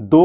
2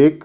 1،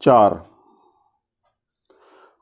4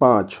5.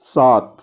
7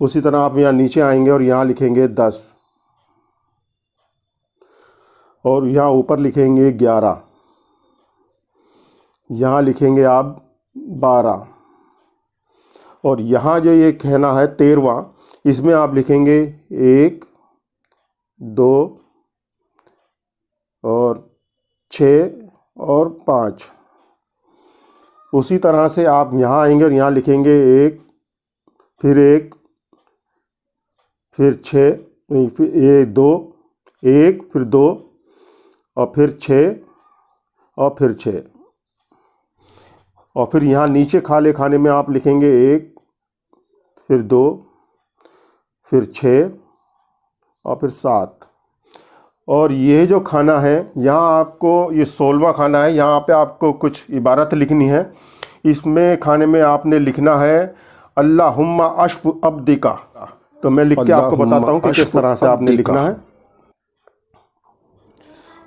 उसी तरह आप यहाँ नीचे आएंगे और यहाँ लिखेंगे 10 और यहाँ ऊपर लिखेंगे 11, यहाँ लिखेंगे आप 12 और यहाँ जो ये कहना है 13वां, इसमें आप लिखेंगे 1 2 और 6 और 5। उसी तरह से आप यहाँ आएंगे और यहाँ लिखेंगे 1 फिर 1 फिर 6 नहीं फिर 2 1 फिर 2 और फिर 6 और फिर 6 और फिर यहाँ नीचे खाने में आप लिखेंगे 1 फिर 2 फिर 6 और फिर 7। और ये जो खाना है यहाँ आपको ये 16वां खाना है, यहाँ पे आपको कुछ इबारत लिखनी है। इसमें खाने में आपने लिखना है अल्लाहुम्मा अश्फ अब्दिका। तो मैं लिख के आपको बताता हूँ कि किस तरह से आपने लिखना है।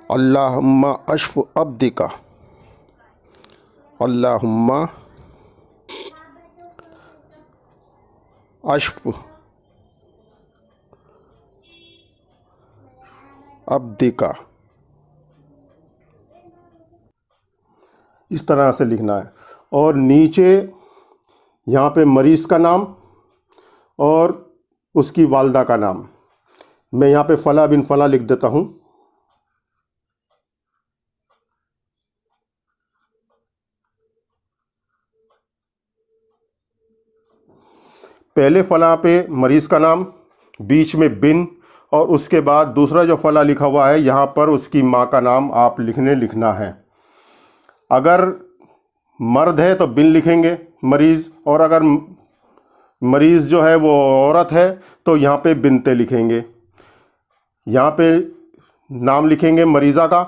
अल्लाहुम्मा अश्फ अब्दिका, अल्लाहुम्मा अश्फ अब्दिका, इस तरह से लिखना है। और नीचे यहाँ पे मरीज़ का नाम और उसकी वालदा का नाम, मैं यहाँ पे फ़ला बिन फ़ला लिख देता हूँ। पहले फ़ला पे मरीज़ का नाम, बीच में बिन और उसके बाद दूसरा जो फ़ला लिखा हुआ है यहाँ पर उसकी माँ का नाम आप लिखना है। अगर मर्द है तो बिन लिखेंगे मरीज़, और अगर मरीज़ जो है वो औरत है तो यहाँ पे बिनते लिखेंगे। यहाँ पे नाम लिखेंगे मरीज़ा का,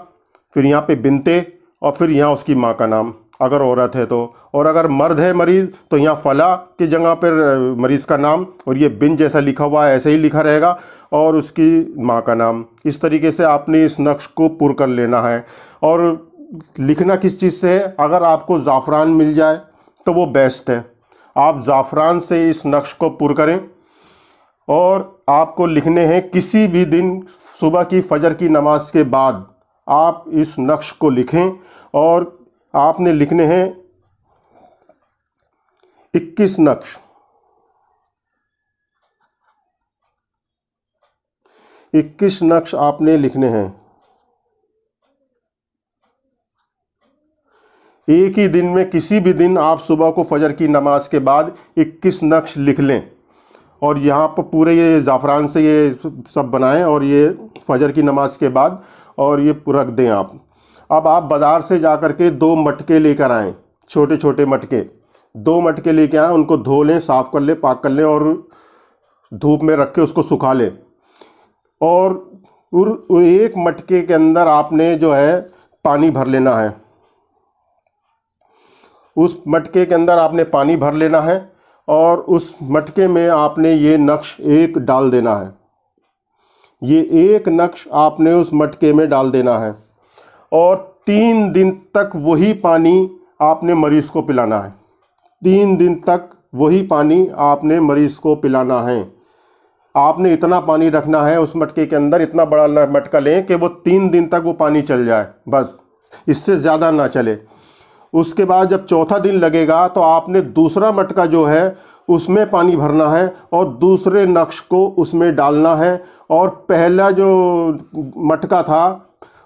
फिर यहाँ पे बिनते और फिर यहाँ उसकी माँ का नाम अगर औरत है तो। और अगर मर्द है मरीज़ तो यहाँ फ़ला की जगह पर मरीज़ का नाम और ये बिन जैसा लिखा हुआ है ऐसे ही लिखा रहेगा और उसकी माँ का नाम। इस तरीके से आपने इस नक्श को पुर कर लेना है। और लिखना किस चीज़ से है, अगर आपको ज़ाफ़रान मिल जाए तो वो बेस्ट है। आप ज़ाफ़रान से इस नक्श को पुर करें और आपको लिखने हैं किसी भी दिन सुबह की फ़जर की नमाज के बाद आप इस नक्श को लिखें। और आपने लिखने हैं 21 नक्श। 21 नक्श आपने लिखने हैं। एक ही दिन में किसी भी दिन आप सुबह को फजर की नमाज के बाद 21 नक्श लिख लें और यहाँ पर पूरे ये ज़ाफ़रान से ये सब बनाएं और ये फजर की नमाज के बाद और ये रख दें आप। अब आप बाज़ार से जा कर के 2 मटके लेकर आएँ, छोटे छोटे मटके 2 मटके लेके आएँ, उनको धो लें, साफ़ कर लें, पाक कर लें और धूप में रख के उसको सुखा लें। और एक मटके के अंदर आपने जो है पानी भर लेना है। उस मटके के अंदर आपने पानी भर लेना है और उस मटके में आपने ये नक्श एक डाल देना है। ये एक नक्श आपने उस मटके में डाल देना है और 3 दिन तक वही पानी आपने मरीज़ को पिलाना है। 3 दिन तक वही पानी आपने मरीज़ को पिलाना है। आपने इतना पानी रखना है उस मटके के अंदर, इतना बड़ा मटका लें कि वो 3 दिन तक वो पानी चल जाए, बस इससे ज़्यादा ना चले। उसके बाद जब चौथा दिन लगेगा तो आपने दूसरा मटका जो है उसमें पानी भरना है और दूसरे नक्श को उसमें डालना है और पहला जो मटका था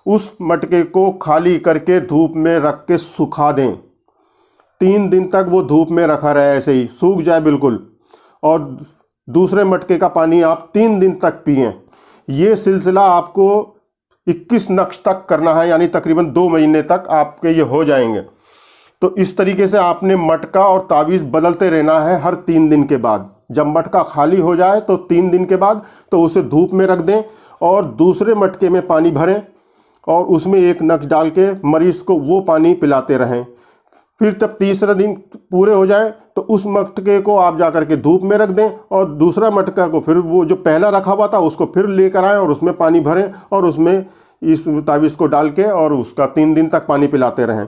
उस मटके को खाली करके धूप में रख के सुखा दें। 3 दिन तक वो धूप में रखा रहे, ऐसे ही सूख जाए बिल्कुल, और दूसरे मटके का पानी आप 3 दिन तक पिएं। ये सिलसिला आपको 21 नक्श तक करना है, यानी तकरीबन 2 महीने तक आपके ये हो जाएंगे। तो इस तरीके से आपने मटका और तावीज़ बदलते रहना है हर 3 दिन के बाद। जब मटका खाली हो जाए तो 3 दिन के बाद तो उसे धूप में रख दें और दूसरे मटके में पानी भरें और उसमें एक नक्श डाल के मरीज़ को वो पानी पिलाते रहें। फिर जब तीसरा दिन पूरे हो जाए तो उस मटके को आप जा कर के धूप में रख दें और दूसरा मटका को फिर वो जो पहला रखा हुआ था उसको फिर लेकर आएँ और उसमें पानी भरें और उसमें इस तावीज़ को डाल के और उसका 3 दिन तक पानी पिलाते रहें।